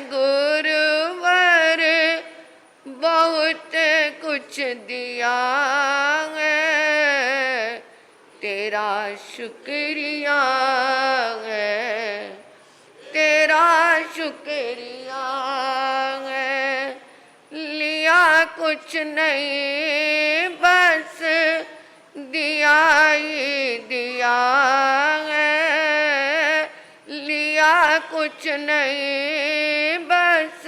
गुरुवर बहुत कुछ दिया है, तेरा शुक्रिया है, तेरा शुक्रिया है। लिया कुछ नहीं बस दिया ही दिया है, लिया कुछ नहीं बस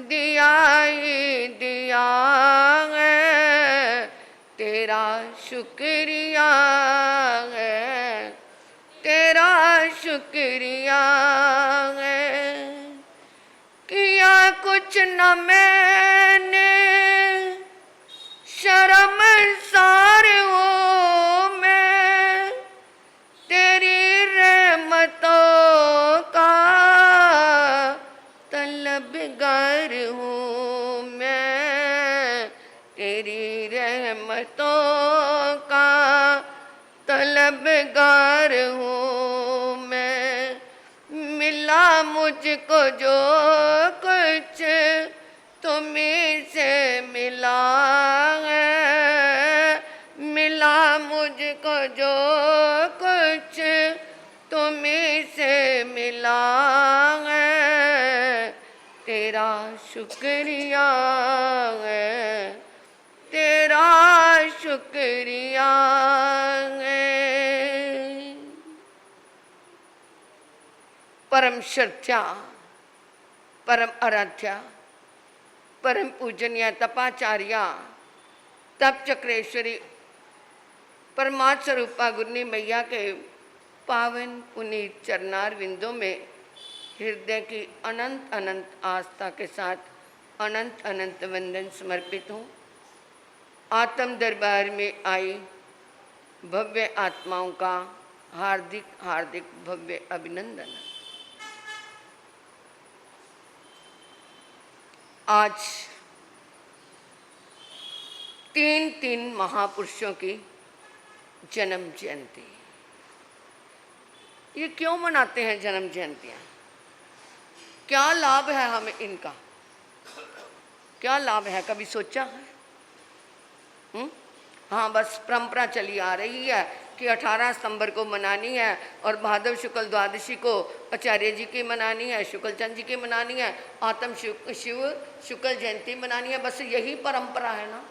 दिया ही दिया है, तेरा शुक्रिया है, तेरा शुक्रिया है। किया कुछ न मैंने शर्मसार हूँ मैं, तेरी रहमतों का तलबगार हूँ मैं, तेरी रहमतों का तलबगार हूँ मैं। मिला मुझको जो कुछ तुम्हीं से मिला है, मिला मुझको जो कुछ तुम्हीं से मिला है, तेरा शुक्रिया है, तेरा शुक्रिया है। परम श्रद्धा, परम आराध्या, परम पूजनीय तपाचार्या तप चक्रेश्वरी परमात्म स्वरूपा गुरनी मैया के पावन पुनीत चरणार विंदों में हृदय की अनंत अनंत आस्था के साथ अनंत अनंत वंदन समर्पित हूँ। आत्म दरबार में आई भव्य आत्माओं का हार्दिक हार्दिक भव्य अभिनंदन। आज तीन महापुरुषों की जन्म जयंती। ये क्यों मनाते हैं जन्म जयंतियाँ? क्या लाभ है हमें इनका? क्या लाभ है, कभी सोचा है? हाँ, बस परंपरा चली आ रही है कि 18 सितंबर को मनानी है और भादव शुक्ल द्वादशी को आचार्य जी की मनानी है, शुक्ल चंद जी की मनानी है, आत्म शिव शुक्ल जयंती मनानी है। बस यही परंपरा है ना।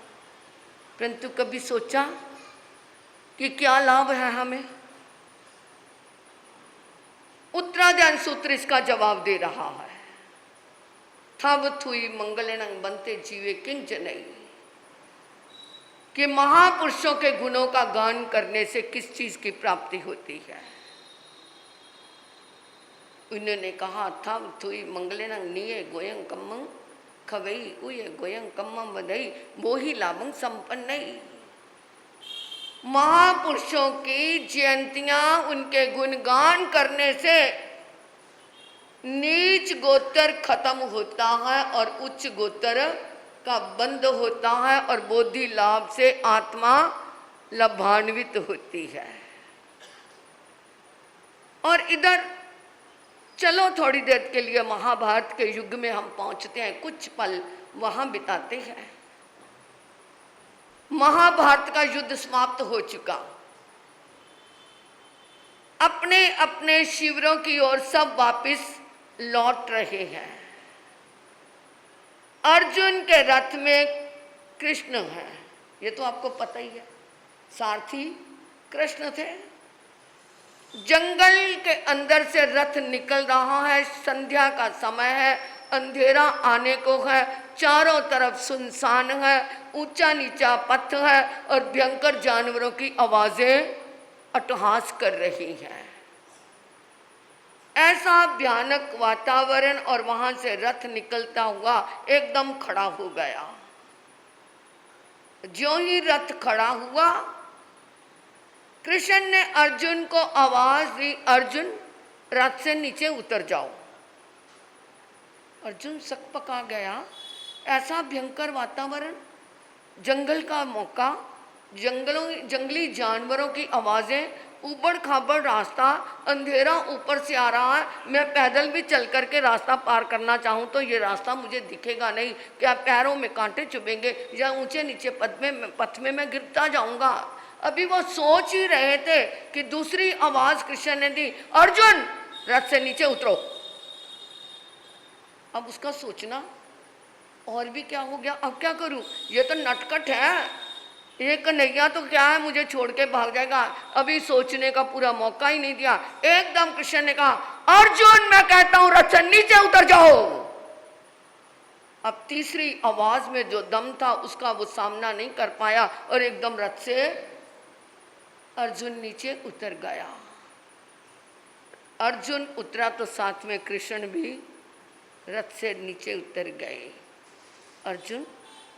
परंतु कभी सोचा कि क्या लाभ है हमें? उत्तराध्यान सूत्र इसका जवाब दे रहा है। थब थुई मंगलनं बनते जीवे किंचनई, कि महापुरुषों के गुणों का गान करने से किस चीज की प्राप्ति होती है। उन्होंने कहा था थुई मंगलेनं निये गोयं कम्मं खवई उये गोयं कम्मं वदई मोहि लाभं संपन्नई। महापुरुषों की जयंतियां, उनके गुणगान करने से नीच गोत्र खत्म होता है और उच्च गोत्र का बंद होता है और बोधि लाभ से आत्मा लाभान्वित होती है। और इधर चलो थोड़ी देर के लिए महाभारत के युग में हम पहुंचते हैं, कुछ पल वहां बिताते हैं। महाभारत का युद्ध समाप्त हो चुका, अपने अपने शिविरों की ओर सब वापस लौट रहे हैं। अर्जुन के रथ में कृष्ण है, ये तो आपको पता ही है, सारथी कृष्ण थे। जंगल के अंदर से रथ निकल रहा है, संध्या का समय है, अंधेरा आने को है, चारों तरफ सुनसान है, ऊंचा नीचा पथ है और भयंकर जानवरों की आवाजें अट्टहास कर रही हैं। ऐसा भयानक वातावरण और वहां से रथ निकलता हुआ एकदम खड़ा हो गया। जो ही रथ खड़ा हुआ, कृष्ण ने अर्जुन को आवाज दी, अर्जुन रथ से नीचे उतर जाओ। अर्जुन सकपका गया, ऐसा भयंकर वातावरण, जंगल का मौका, जंगली जानवरों की आवाजें ऊबड़ खाबड़ रास्ता, अंधेरा ऊपर से आ रहा है, मैं पैदल भी चल करके रास्ता पार करना चाहूँ तो ये रास्ता मुझे दिखेगा नहीं, क्या पैरों में कांटे चुभेंगे या ऊंचे नीचे पथ में मैं गिरता जाऊंगा। अभी वो सोच ही रहे थे कि दूसरी आवाज कृष्ण ने दी, अर्जुन रथ से नीचे उतरो। अब उसका सोचना और भी क्या हो गया, अब क्या करूं, ये तो नटखट है, ये कन्हैया तो क्या है मुझे छोड़ के भाग जाएगा। अभी सोचने का पूरा मौका ही नहीं दिया, एकदम कृष्ण ने कहा, अर्जुन मैं कहता हूं रथ से नीचे उतर जाओ। अब तीसरी आवाज में जो दम था उसका वो सामना नहीं कर पाया और एकदम रथ से अर्जुन नीचे उतर गया। अर्जुन उतरा तो साथ में कृष्ण भी रथ से नीचे उतर गए। अर्जुन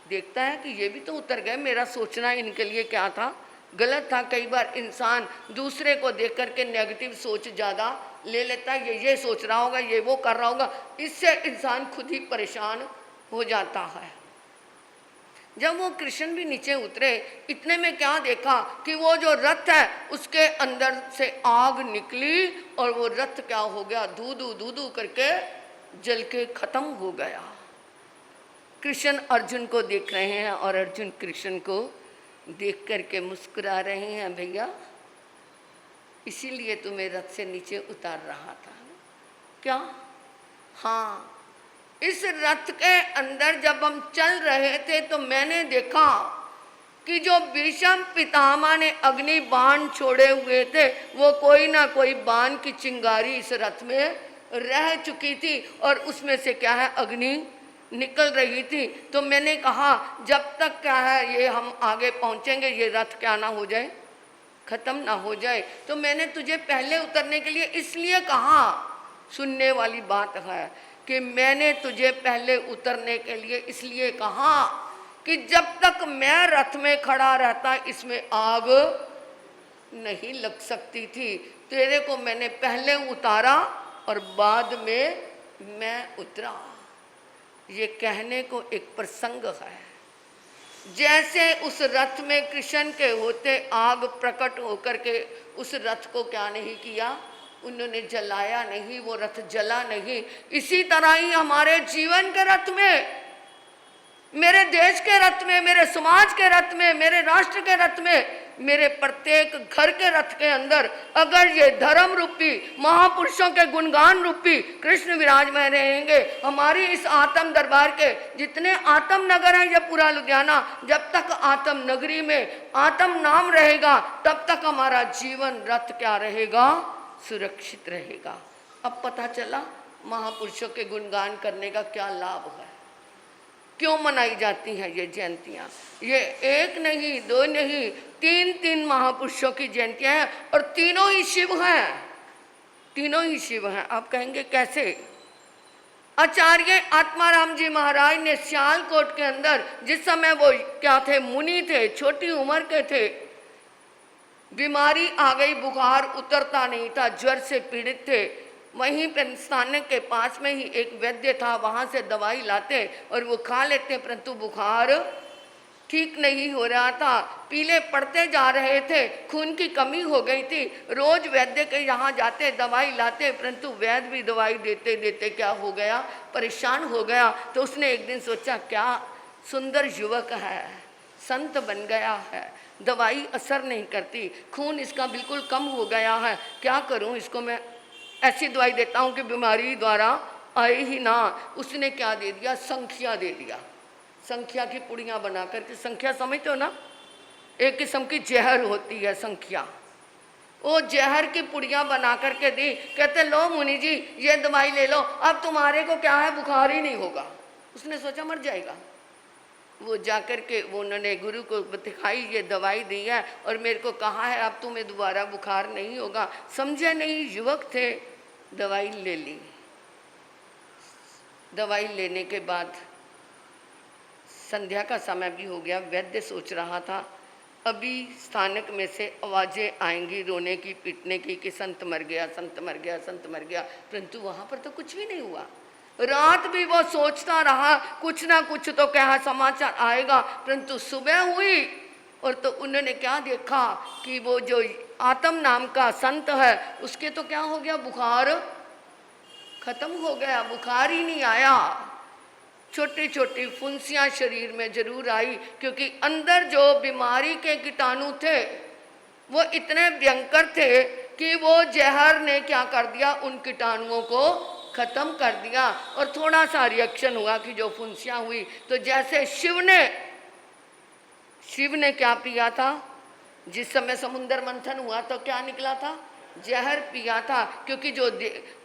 देखता है कि ये भी तो उतर गए, मेरा सोचना इनके लिए क्या था, गलत था। कई बार इंसान दूसरे को देख करके नेगेटिव सोच ज़्यादा ले लेता है, ये सोच रहा होगा, ये वो कर रहा होगा, इससे इंसान खुद ही परेशान हो जाता है। जब वो कृष्ण भी नीचे उतरे, इतने में क्या देखा कि वो जो रथ है उसके अंदर से आग निकली और वो रथ क्या हो गया, धू धू धू धू करके जल के खत्म हो गया। कृष्ण अर्जुन को देख रहे हैं और अर्जुन कृष्ण को देख करके मुस्कुरा रहे हैं, भैया इसीलिए तुम्हें रथ से नीचे उतार रहा था क्या? हाँ, इस रथ के अंदर जब हम चल रहे थे तो मैंने देखा कि जो भीष्म पितामह ने अग्नि बाण छोड़े हुए थे वो कोई ना कोई बाण की चिंगारी इस रथ में रह चुकी थी और उसमें से क्या है अग्नि निकल रही थी। तो मैंने कहा जब तक क्या है ये हम आगे पहुंचेंगे ये रथ क्या ना हो जाए, खत्म ना हो जाए। तो मैंने तुझे पहले उतरने के लिए इसलिए कहा, सुनने वाली बात है कि मैंने तुझे पहले उतरने के लिए इसलिए कहा कि जब तक मैं रथ में खड़ा रहता इसमें आग नहीं लग सकती थी। तेरे को मैंने पहले उतारा और बाद में मैं उतरा। ये कहने को एक प्रसंग है। जैसे उस रथ में कृष्ण के होते आग प्रकट होकर के उस रथ को क्या नहीं किया, उन्होंने जलाया नहीं, वो रथ जला नहीं। इसी तरह ही हमारे जीवन के रथ में, मेरे देश के रथ में, मेरे समाज के रथ में, मेरे राष्ट्र के रथ में, मेरे प्रत्येक घर के रथ के अंदर अगर ये धर्म रूपी महापुरुषों के गुणगान रूपी कृष्ण विराजमान रहेंगे, हमारी इस आत्म दरबार के जितने आत्म नगर हैं, ये पूरा लुधियाना, जब तक आत्म नगरी में आत्म नाम रहेगा तब तक हमारा जीवन रथ क्या रहेगा, सुरक्षित रहेगा। अब पता चला महापुरुषों के गुणगान करने का क्या लाभ है, क्यों मनाई जाती हैं ये जयंतियाँ। ये एक नहीं, दो नहीं, तीन महापुरुषों की जयंतियाँ हैं और तीनों ही शिव हैं, तीनों ही शिव हैं। आप कहेंगे कैसे? आचार्य आत्माराम जी महाराज ने सियालकोट के अंदर जिस समय वो क्या थे, मुनि थे, छोटी उम्र के थे, बीमारी आ गई, बुखार उतरता नहीं था, ज्वर से पीड़ित थे। वहीं पर स्थानक के पास में ही एक वैद्य था, वहाँ से दवाई लाते और वो खा लेते, परंतु बुखार ठीक नहीं हो रहा था, पीले पड़ते जा रहे थे, खून की कमी हो गई थी। रोज वैद्य के यहाँ जाते, दवाई लाते, परंतु वैद्य भी दवाई देते देते क्या हो गया, परेशान हो गया। तो उसने एक दिन सोचा क्या सुंदर युवक है, संत बन गया है, दवाई असर नहीं करती, खून इसका बिल्कुल कम हो गया है, क्या करूं, इसको मैं ऐसी दवाई देता हूं कि बीमारी द्वारा आए ही ना। उसने क्या दे दिया, संख्या दे दिया, संख्या की पुड़ियाँ बना करके, संख्या समझते हो ना, एक किस्म की जहर होती है संख्या, वो जहर की पुड़ियाँ बना करके दी। कहते लो मुनि जी ये दवाई ले लो, अब तुम्हारे को क्या है, बुखार ही नहीं होगा। उसने सोचा मर जाएगा। वो जाकर के वो उन्होंने गुरु को दिखाई, ये दवाई दी है और मेरे को कहा है अब तुम्हें दोबारा बुखार नहीं होगा। समझे नहीं, युवक थे, दवाई ले ली। दवाई लेने के बाद संध्या का समय भी हो गया। वैद्य सोच रहा था अभी स्थानक में से आवाज़ें आएंगी रोने की, पीटने की कि संत मर गया, संत मर गया, संत मर गया, परंतु वहाँ पर तो कुछ भी नहीं हुआ। रात भी वो सोचता रहा कुछ ना कुछ तो क्या समाचार आएगा, परंतु सुबह हुई और तो उन्होंने क्या देखा कि वो जो आत्म नाम का संत है उसके तो क्या हो गया, बुखार खत्म हो गया, बुखार ही नहीं आया। छोटी छोटी फुंसियां शरीर में जरूर आई, क्योंकि अंदर जो बीमारी के कीटाणु थे वो इतने भयंकर थे कि वो जहर ने क्या कर दिया, उन कीटाणुओं को खत्म कर दिया। और थोड़ा सा रिएक्शन हुआ कि जो फुंसियां हुई, तो जैसे शिव ने क्या पिया था, जिस समय समुद्र मंथन हुआ तो क्या निकला था, जहर पिया था। क्योंकि जो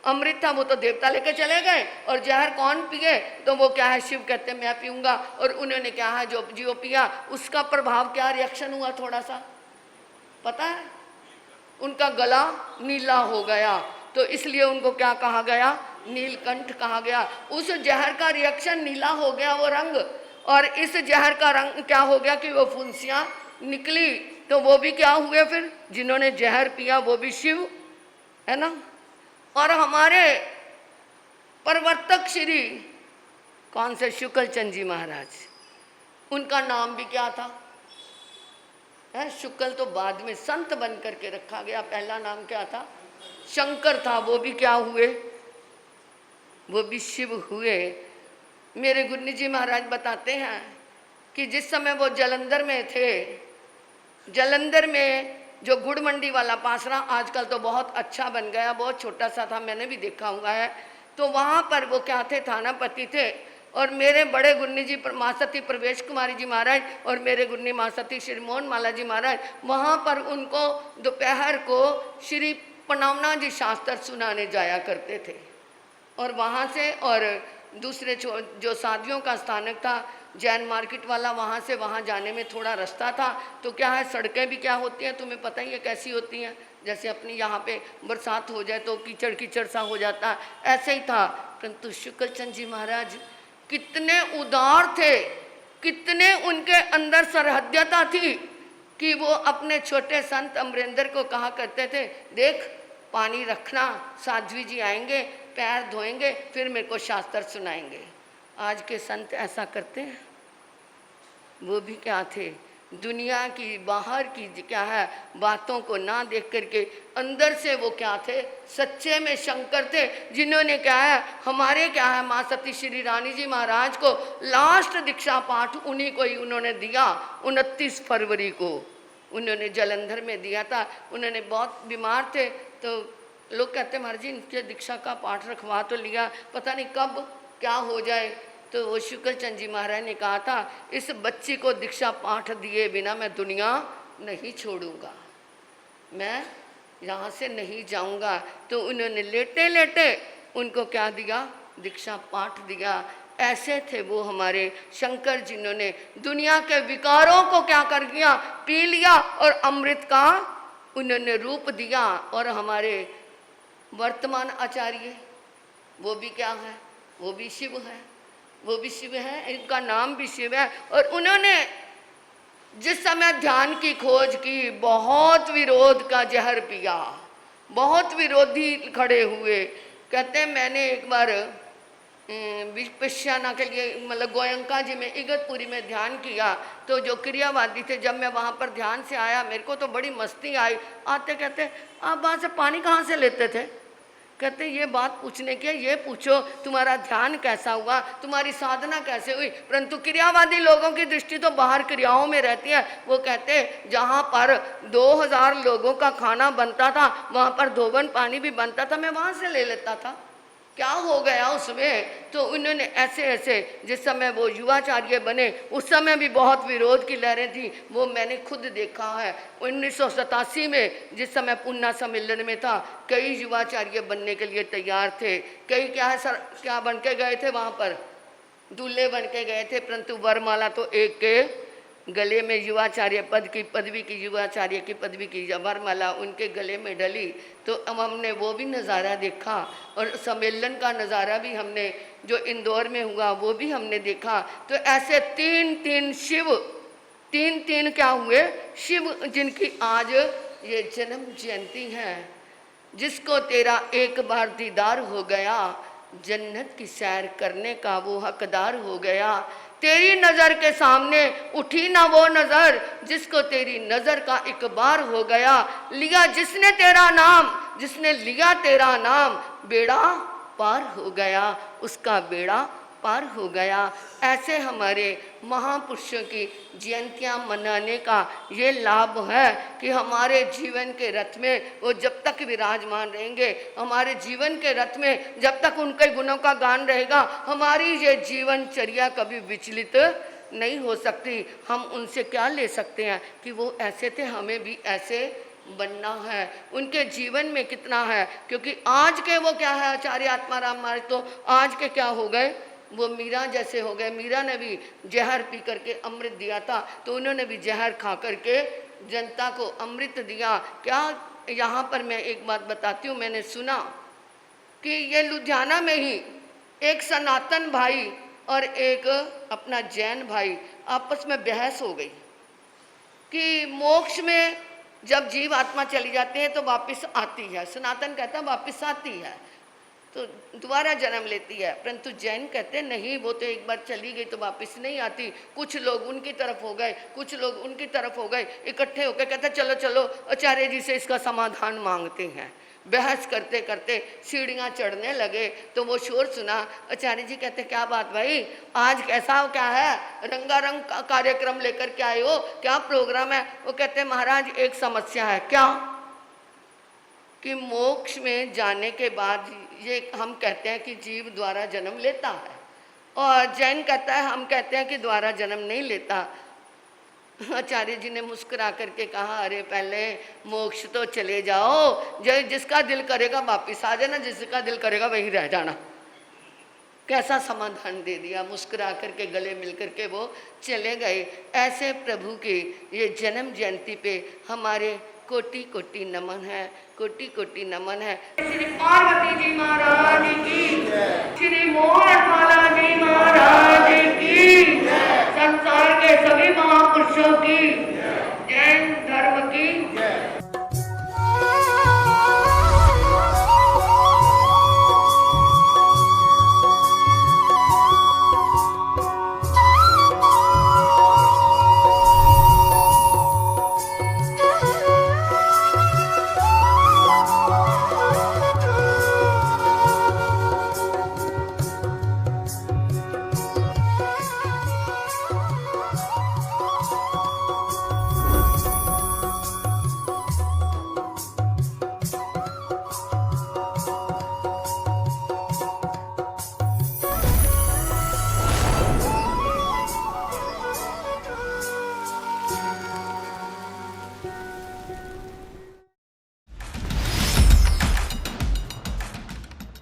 अमृत था वो तो देवता लेके चले गए, और जहर कौन पिए, तो वो क्या है, शिव कहते मैं पीऊंगा। और उन्होंने क्या है, जो पिया उसका प्रभाव क्या रिएक्शन हुआ, थोड़ा सा पता है, उनका गला नीला हो गया। तो इसलिए उनको क्या कहा गया, नीलकंठ कहा गया। उस जहर का रिएक्शन नीला हो गया वो रंग, और इस जहर का रंग क्या हो गया कि वो फुंसियां निकली। तो वो भी क्या हुए फिर, जिन्होंने जहर पिया वो भी शिव है ना। और हमारे प्रवर्तक श्री कौन से, शुक्ल चंद जी महाराज, उनका नाम भी क्या था, है शुक्ल तो बाद में संत बन करके रखा गया, पहला नाम क्या था, शंकर था। वो भी क्या हुए, वो भी शिव हुए। मेरे गुरु जी महाराज बताते हैं कि जिस समय वो जलंधर में थे, जलंधर में जो गुड़ मंडी वाला पासरा आजकल तो बहुत अच्छा बन गया, बहुत छोटा सा था, मैंने भी देखा हुआ है। तो वहाँ पर वो क्या थे, थानापति थे। और मेरे बड़े गुन्नी जी महासती प्रवेश कुमारी जी महाराज और मेरे गुन्नी महासती श्री मोहन माला जी महाराज, वहाँ पर उनको दोपहर को श्री पनावना जी शास्त्र सुनाने जाया करते थे। और वहाँ से, और दूसरे जो साधियों का स्थानक था जैन मार्केट वाला, वहाँ से वहाँ जाने में थोड़ा रास्ता था। तो क्या है, सड़कें भी क्या होती हैं, तुम्हें पता ही है कैसी होती हैं, जैसे अपनी यहाँ पे बरसात हो जाए तो कीचड़ कीचड़ सा हो जाता है, ऐसे ही था। परंतु शुक्ल चंद जी महाराज कितने उदार थे, कितने उनके अंदर सरहद्यता थी कि वो अपने छोटे संत अमरेंद्र को कहा करते थे, देख पानी रखना, साध्वी जी आएंगे, पैर धोएंगे, फिर मेरे को शास्त्र सुनाएंगे। आज के संत ऐसा करते हैं? वो भी क्या थे, दुनिया की बाहर की क्या है बातों को ना देख करके अंदर से वो क्या थे, सच्चे में शंकर थे, जिन्होंने क्या है, हमारे क्या है माँ सती श्री रानी जी महाराज को लास्ट दीक्षा पाठ उन्हीं को ही उन्होंने दिया। 29 फरवरी को उन्होंने जलंधर में दिया था। उन्होंने बहुत बीमार थे, तो लोग कहते महाराज जी इनके दीक्षा का पाठ रखवा तो लिया, पता नहीं कब क्या हो जाए। तो वो शुक्ल चंद जी महाराज ने कहा था, इस बच्ची को दीक्षा पाठ दिए बिना मैं दुनिया नहीं छोड़ूंगा, मैं यहाँ से नहीं जाऊँगा। तो उन्होंने लेटे लेटे उनको क्या दिया, दीक्षा पाठ दिया। ऐसे थे वो हमारे शंकर, जिन्होंने दुनिया के विकारों को क्या कर दिया, पी लिया और अमृत का उन्होंने रूप दिया। और हमारे वर्तमान आचार्य वो भी क्या है, वो भी शिव है, वो भी शिव है, इनका नाम भी शिव है। और उन्होंने जिस समय ध्यान की खोज की, बहुत विरोध का जहर पिया, बहुत विरोधी खड़े हुए। कहते हैं मैंने एक बार विपश्यना के लिए मतलब गोयंका जी में इगतपुरी में ध्यान किया, तो जो क्रियावादी थे, जब मैं वहाँ पर ध्यान से आया मेरे को तो बड़ी मस्ती आई। आते कहते आप वहाँ से पानी कहाँ से लेते थे, कहते ये बात पूछने के, ये पूछो तुम्हारा ध्यान कैसा हुआ, तुम्हारी साधना कैसे हुई। परंतु क्रियावादी लोगों की दृष्टि तो बाहर क्रियाओं में रहती है। वो कहते जहाँ पर 2000 लोगों का खाना बनता था वहाँ पर धोबन पानी भी बनता था, मैं वहाँ से ले लेता था, क्या हो गया उसमें। तो उन्होंने ऐसे ऐसे, जिस समय वो युवाचार्य बने उस समय भी बहुत विरोध की लहरें थी, वो मैंने खुद देखा है। 1987 में जिस समय पुन्ना सम्मेलन में था, कई युवाचार्य बनने के लिए तैयार थे, कई क्या है सर क्या बन के गए थे, वहाँ पर दूल्हे बन के गए थे, परंतु वरमाला तो एक के गले में युवाचार्य पद की पदवी की, युवाचार्य की पदवी की वरमाला उनके गले में डली। तो अब हमने वो भी नज़ारा देखा, और सम्मेलन का नज़ारा भी हमने जो इंदौर में हुआ वो भी हमने देखा। तो ऐसे तीन शिव, तीन क्या हुए शिव, जिनकी आज ये जन्म जयंती है। जिसको तेरा एक बार दीदार हो गया, जन्नत की सैर करने का वो हकदार हो गया। तेरी नज़र के सामने उठी ना वो नज़र जिसको तेरी नज़र का इकबार हो गया। लिया जिसने तेरा नाम, जिसने लिया तेरा नाम, बेड़ा पार हो गया, उसका बेड़ा पार हो गया। ऐसे हमारे महापुरुषों की जयंतियाँ मनाने का ये लाभ है कि हमारे जीवन के रथ में वो जब तक विराजमान रहेंगे, हमारे जीवन के रथ में जब तक उनके गुणों का गान रहेगा, हमारी ये जीवनचर्या कभी विचलित नहीं हो सकती। हम उनसे क्या ले सकते हैं कि वो ऐसे थे, हमें भी ऐसे बनना है। उनके जीवन में कितना है, क्योंकि आज के वो क्या है, आचार्य आत्माराम महाराज तो आज के क्या हो गए, वो मीरा जैसे हो गए। मीरा ने भी जहर पी करके अमृत दिया था, तो उन्होंने भी जहर खा करके जनता को अमृत दिया। क्या यहाँ पर मैं एक बात बताती हूँ, मैंने सुना कि ये लुधियाना में ही एक सनातन भाई और एक अपना जैन भाई आपस में बहस हो गई कि मोक्ष में जब जीव आत्मा चली जाती है तो वापस आती है। सनातन कहता है वापस आती है, तो दोबारा जन्म लेती है, परंतु जैन कहते हैं नहीं, वो तो एक बार चली गई तो वापस नहीं आती। कुछ लोग उनकी तरफ हो गए, कुछ लोग उनकी तरफ हो गए, इकट्ठे होकर कहते चलो चलो आचार्य जी से इसका समाधान मांगते हैं। बहस करते करते सीढ़ियाँ चढ़ने लगे तो वो शोर सुना। आचार्य जी कहते क्या बात भाई, आज कैसा हो, क्या है, रंगारंग कार्यक्रम लेकर के आए हो, क्या प्रोग्राम है? वो कहते महाराज एक समस्या है। क्या? कि मोक्ष में जाने के बाद ये हम कहते हैं कि जीव द्वारा जन्म लेता है, और जैन कहता है, हम कहते हैं कि द्वारा जन्म नहीं लेता। आचार्य जी ने मुस्कुरा करके कहा अरे पहले मोक्ष तो चले जाओ, जिसका दिल करेगा वापिस आ जाना, जिसका दिल करेगा वहीं रह जाना। कैसा समाधान दे दिया, मुस्कुरा करके गले मिल करके वो चले गए। ऐसे प्रभु के ये जन्म जयंती पे हमारे कोटि कोटि नमन है, कोटि कोटि नमन है। श्री पार्वती जी महाराज की, श्री मोहन माला जी